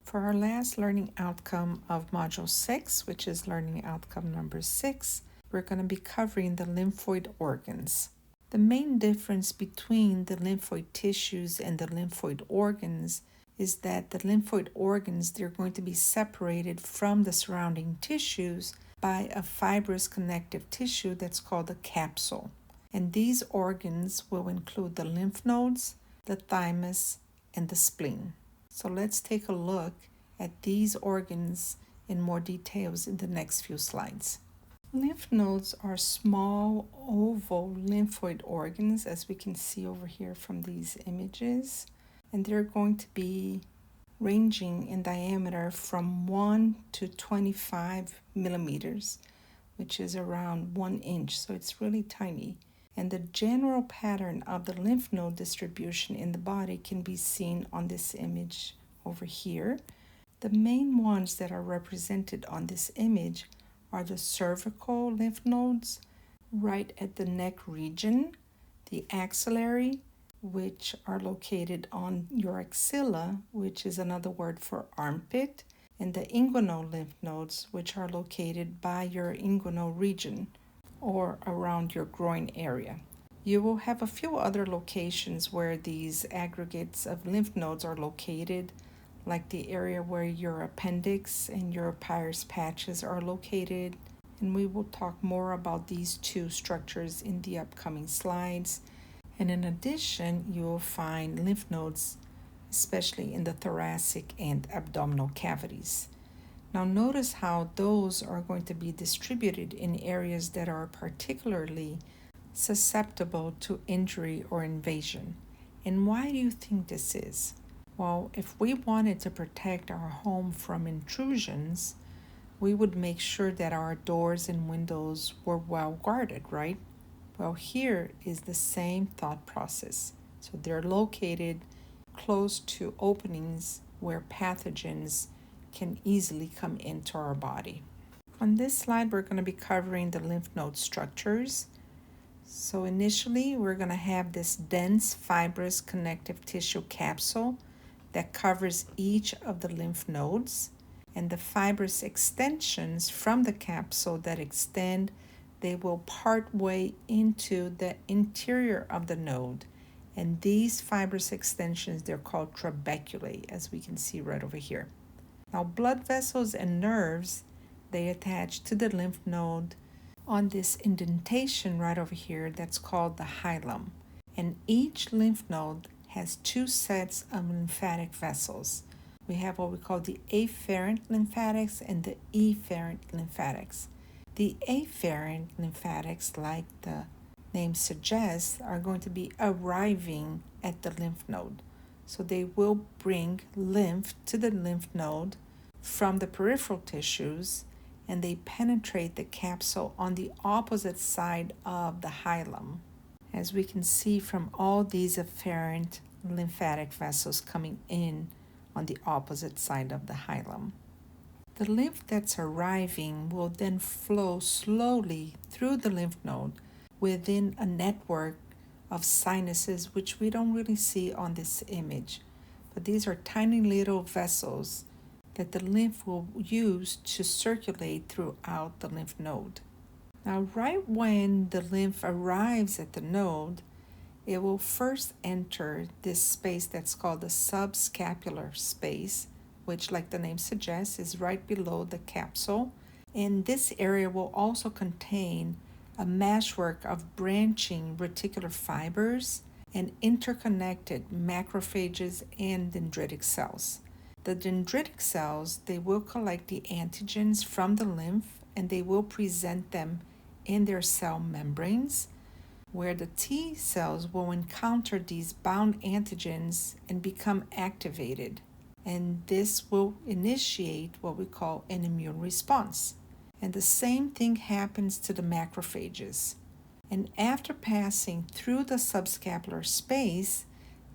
For our last learning outcome of Module 6, which is learning outcome number 6, we're going to be covering the lymphoid organs. The main difference between the lymphoid tissues and the lymphoid organs is that the lymphoid organs, they're going to be separated from the surrounding tissues by a fibrous connective tissue that's called a capsule. And these organs will include the lymph nodes, the thymus, and the spleen. So let's take a look at these organs in more details in the next few slides. Lymph nodes are small oval lymphoid organs, as we can see over here from these images, and they're going to be ranging in diameter from 1 to 25 millimeters, which is around 1 inch, so it's really tiny. And the general pattern of the lymph node distribution in the body can be seen on this image over here. The main ones that are represented on this image are the cervical lymph nodes right at the neck region, the axillary, which are located on your axilla, which is another word for armpit, and the inguinal lymph nodes, which are located by your inguinal region or around your groin area. You will have a few other locations where these aggregates of lymph nodes are located, like the area where your appendix and your Peyer's patches are located, and we will talk more about these two structures in the upcoming slides. And in addition, you will find lymph nodes, especially in the thoracic and abdominal cavities. Now notice how those are going to be distributed in areas that are particularly susceptible to injury or invasion. And why do you think this is? Well, if we wanted to protect our home from intrusions, we would make sure that our doors and windows were well guarded, right? Well, here is the same thought process. So they're located close to openings where pathogens can easily come into our body. On this slide, we're going to be covering the lymph node structures. So initially, we're going to have this dense fibrous connective tissue capsule that covers each of the lymph nodes, and the fibrous extensions from the capsule that extend, they will part way into the interior of the node. And these fibrous extensions, they're called trabeculae, as we can see right over here. Now, blood vessels and nerves, they attach to the lymph node on this indentation right over here that's called the hilum. And each lymph node has two sets of lymphatic vessels. We have what we call the afferent lymphatics and the efferent lymphatics. The afferent lymphatics, like the name suggests, are going to be arriving at the lymph node. So they will bring lymph to the lymph node from the peripheral tissues, and they penetrate the capsule on the opposite side of the hilum, as we can see from all these afferent lymphatic vessels coming in on the opposite side of the hilum. The lymph that's arriving will then flow slowly through the lymph node within a network of sinuses, which we don't really see on this image. But these are tiny little vessels that the lymph will use to circulate throughout the lymph node. Now, right when the lymph arrives at the node, it will first enter this space that's called the subscapular space, which, like the name suggests, is right below the capsule. And this area will also contain a meshwork of branching reticular fibers and interconnected macrophages and dendritic cells. The dendritic cells, they will collect the antigens from the lymph and they will present them in their cell membranes, where the T cells will encounter these bound antigens and become activated. And this will initiate what we call an immune response. And the same thing happens to the macrophages. And after passing through the subscapular space,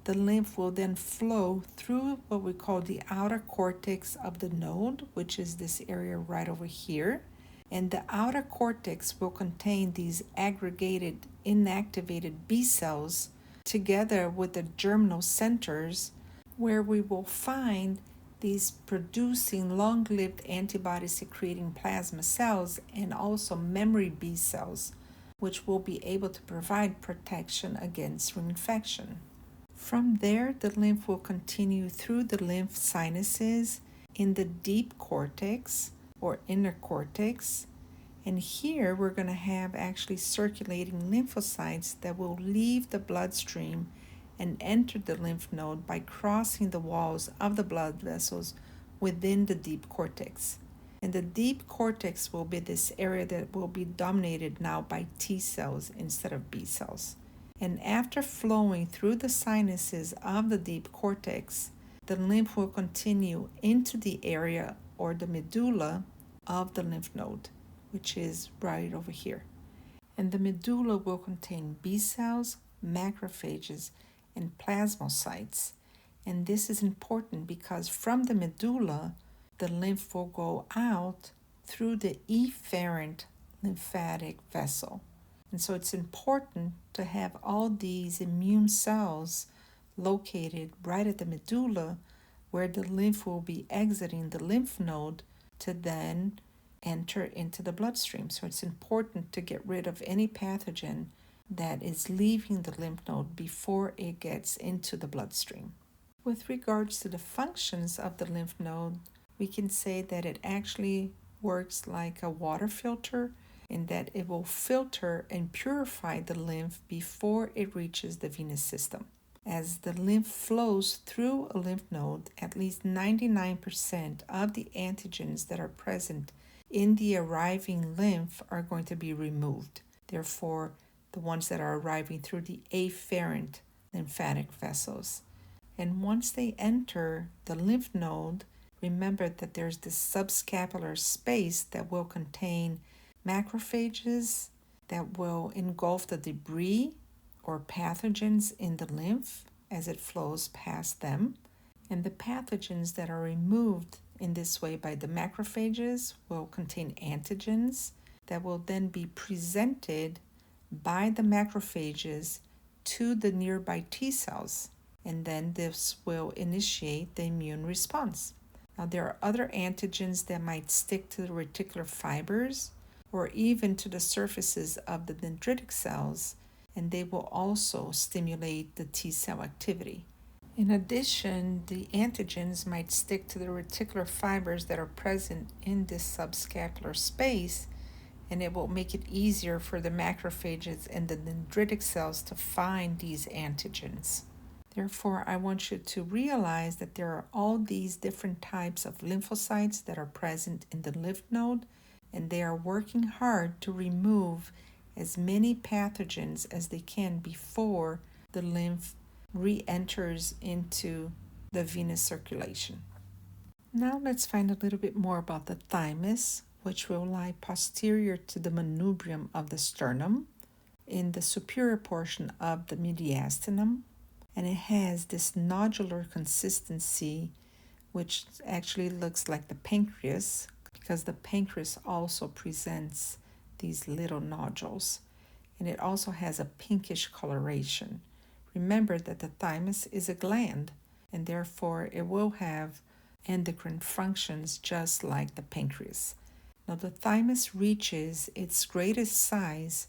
the lymph will then flow through what we call the outer cortex of the node, which is this area right over here. And the outer cortex will contain these aggregated, inactivated B cells together with the germinal centers, where we will find these producing long-lived antibody-secreting plasma cells and also memory B cells, which will be able to provide protection against reinfection. From there, the lymph will continue through the lymph sinuses in the deep cortex or inner cortex. And here we're going to have actually circulating lymphocytes that will leave the bloodstream and enter the lymph node by crossing the walls of the blood vessels within the deep cortex. And the deep cortex will be this area that will be dominated now by T cells instead of B cells. And after flowing through the sinuses of the deep cortex, the lymph will continue into the area or the medulla of the lymph node, which is right over here. And the medulla will contain B cells, macrophages, and plasmocytes. And this is important because from the medulla, the lymph will go out through the efferent lymphatic vessel. And so it's important to have all these immune cells located right at the medulla where the lymph will be exiting the lymph node to then enter into the bloodstream. So it's important to get rid of any pathogen that is leaving the lymph node before it gets into the bloodstream. With regards to the functions of the lymph node, we can say that it actually works like a water filter in that it will filter and purify the lymph before it reaches the venous system. As the lymph flows through a lymph node, at least 99% of the antigens that are present in the arriving lymph are going to be removed. Therefore, the ones that are arriving through the afferent lymphatic vessels. And once they enter the lymph node, remember that there's this subscapular space that will contain macrophages that will engulf the debris or pathogens in the lymph as it flows past them. And the pathogens that are removed in this way by the macrophages will contain antigens that will then be presented by the macrophages to the nearby T cells. And then this will initiate the immune response. Now, there are other antigens that might stick to the reticular fibers or even to the surfaces of the dendritic cells, and they will also stimulate the T cell activity. In addition, the antigens might stick to the reticular fibers that are present in this subscapular space, and it will make it easier for the macrophages and the dendritic cells to find these antigens. Therefore, I want you to realize that there are all these different types of lymphocytes that are present in the lymph node, and they are working hard to remove as many pathogens as they can before the lymph re-enters into the venous circulation. Now let's find a little bit more about the thymus, which will lie posterior to the manubrium of the sternum in the superior portion of the mediastinum. And it has this nodular consistency, which actually looks like the pancreas, because the pancreas also presents these little nodules. And it also has a pinkish coloration. Remember that the thymus is a gland, and therefore it will have endocrine functions just like the pancreas. Now, the thymus reaches its greatest size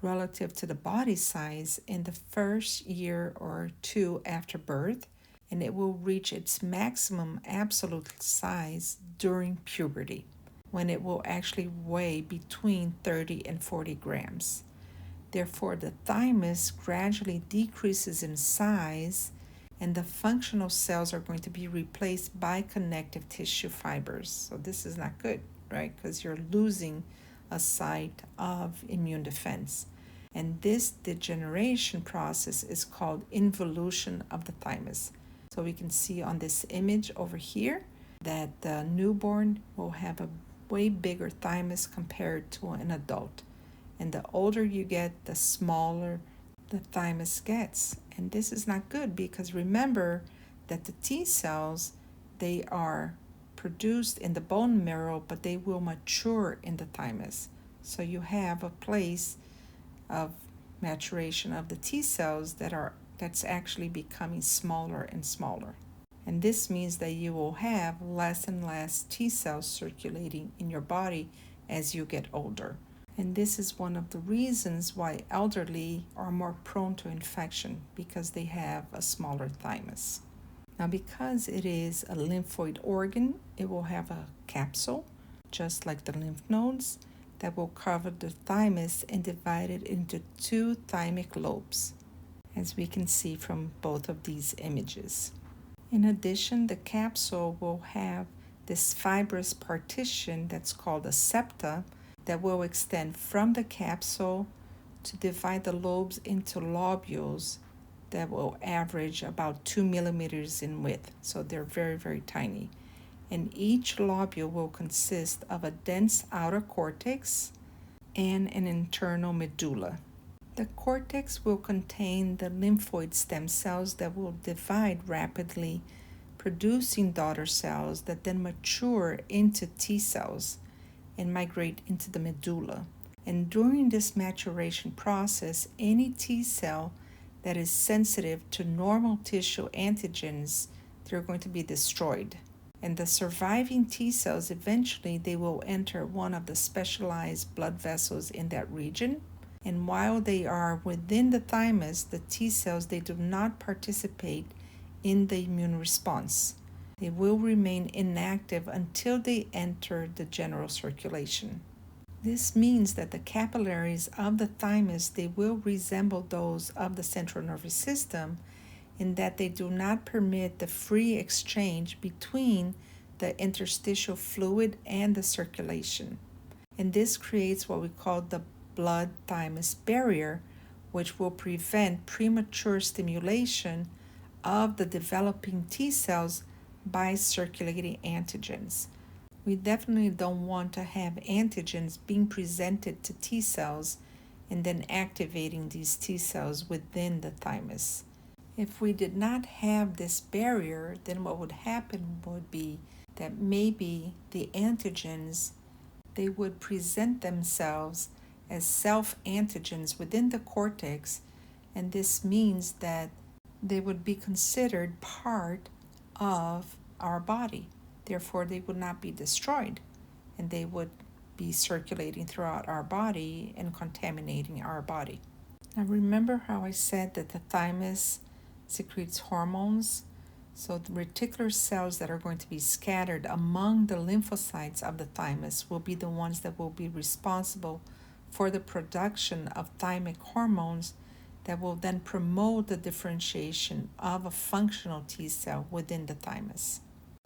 relative to the body size in the first year or two after birth, and it will reach its maximum absolute size during puberty, when it will actually weigh between 30 and 40 grams. Therefore, the thymus gradually decreases in size, and the functional cells are going to be replaced by connective tissue fibers. So this is not good, right? Because you're losing a site of immune defense. And this degeneration process is called involution of the thymus. So we can see on this image over here that the newborn will have a way bigger thymus compared to an adult. And the older you get, the smaller the thymus gets. And this is not good because remember that the T cells, they are produced in the bone marrow, but they will mature in the thymus. So you have a place of maturation of the T cells that's actually becoming smaller and smaller. And this means that you will have less and less T cells circulating in your body as you get older. And this is one of the reasons why elderly are more prone to infection, because they have a smaller thymus. Now, because it is a lymphoid organ, it will have a capsule, just like the lymph nodes, that will cover the thymus and divide it into two thymic lobes, as we can see from both of these images. In addition, the capsule will have this fibrous partition that's called a septa that will extend from the capsule to divide the lobes into lobules that will average about 2 millimeters in width. So they're very, very tiny. And each lobule will consist of a dense outer cortex and an internal medulla. The cortex will contain the lymphoid stem cells that will divide rapidly, producing daughter cells that then mature into T cells and migrate into the medulla. And during this maturation process, any T cell that is sensitive to normal tissue antigens, they're going to be destroyed. And the surviving T cells, eventually they will enter one of the specialized blood vessels in that region. And while they are within the thymus, the T cells, they do not participate in the immune response. They will remain inactive until they enter the general circulation. This means that the capillaries of the thymus, they will resemble those of the central nervous system in that they do not permit the free exchange between the interstitial fluid and the circulation. And this creates what we call the blood-thymus barrier, which will prevent premature stimulation of the developing T cells by circulating antigens. We definitely don't want to have antigens being presented to T cells and then activating these T cells within the thymus. If we did not have this barrier, then what would happen would be that maybe the antigens, they would present themselves as self-antigens within the cortex, and this means that they would be considered part of our body. Therefore, they would not be destroyed, and they would be circulating throughout our body and contaminating our body. Now, remember how I said that the thymus secretes hormones? So the reticular cells that are going to be scattered among the lymphocytes of the thymus will be the ones that will be responsible for the production of thymic hormones that will then promote the differentiation of a functional T cell within the thymus.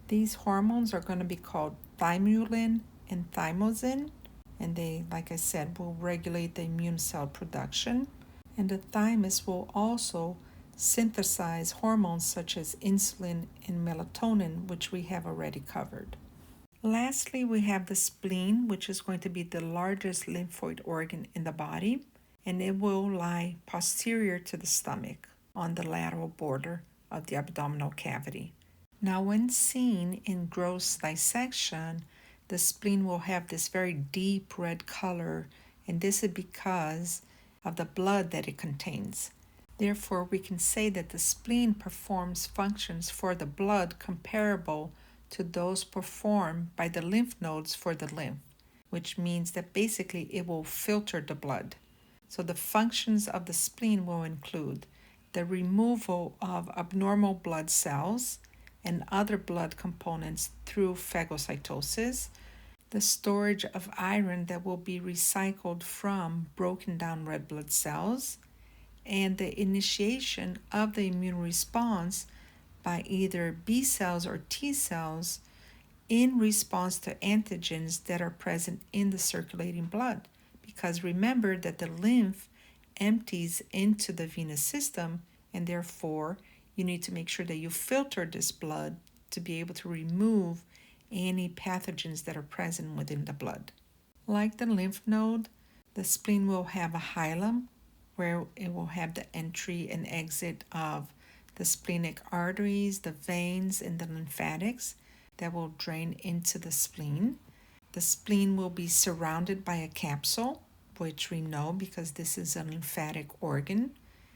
These hormones are going to be called thymulin and thymosin, and they, like I said, will regulate the immune cell production. And the thymus will also synthesize hormones such as insulin and melatonin, which we have already covered. Lastly, we have the spleen, which is going to be the largest lymphoid organ in the body, and it will lie posterior to the stomach on the lateral border of the abdominal cavity. Now, when seen in gross dissection, the spleen will have this very deep red color, and this is because of the blood that it contains. Therefore, we can say that the spleen performs functions for the blood comparable to those performed by the lymph nodes for the lymph, which means that basically it will filter the blood. So the functions of the spleen will include the removal of abnormal blood cells and other blood components through phagocytosis, the storage of iron that will be recycled from broken down red blood cells, and the initiation of the immune response by either B cells or T cells in response to antigens that are present in the circulating blood. Because remember that the lymph empties into the venous system, and therefore you need to make sure that you filter this blood to be able to remove any pathogens that are present within the blood. Like the lymph node, the spleen will have a hilum where it will have the entry and exit of the splenic arteries, the veins, and the lymphatics that will drain into the spleen. The spleen will be surrounded by a capsule, which we know because this is a lymphatic organ.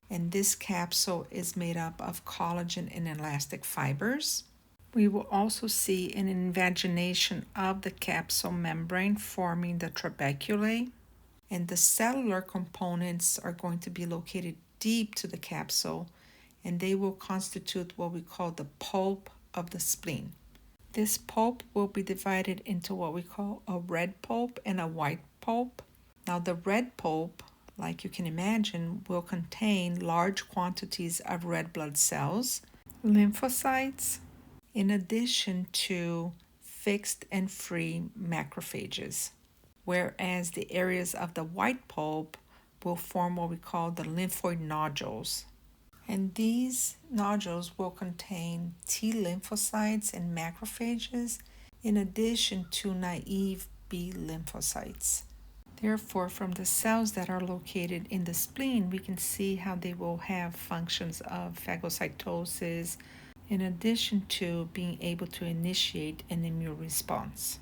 And this capsule is made up of collagen and elastic fibers. We will also see an invagination of the capsule membrane forming the trabeculae, and the cellular components are going to be located deep to the capsule, and they will constitute what we call the pulp of the spleen. This pulp will be divided into what we call a red pulp and a white pulp. Now, the red pulp, like you can imagine, will contain large quantities of red blood cells, lymphocytes, in addition to fixed and free macrophages, whereas the areas of the white pulp will form what we call the lymphoid nodules. And these nodules will contain T lymphocytes and macrophages in addition to naive B lymphocytes. Therefore, from the cells that are located in the spleen, we can see how they will have functions of phagocytosis, in addition to being able to initiate an immune response.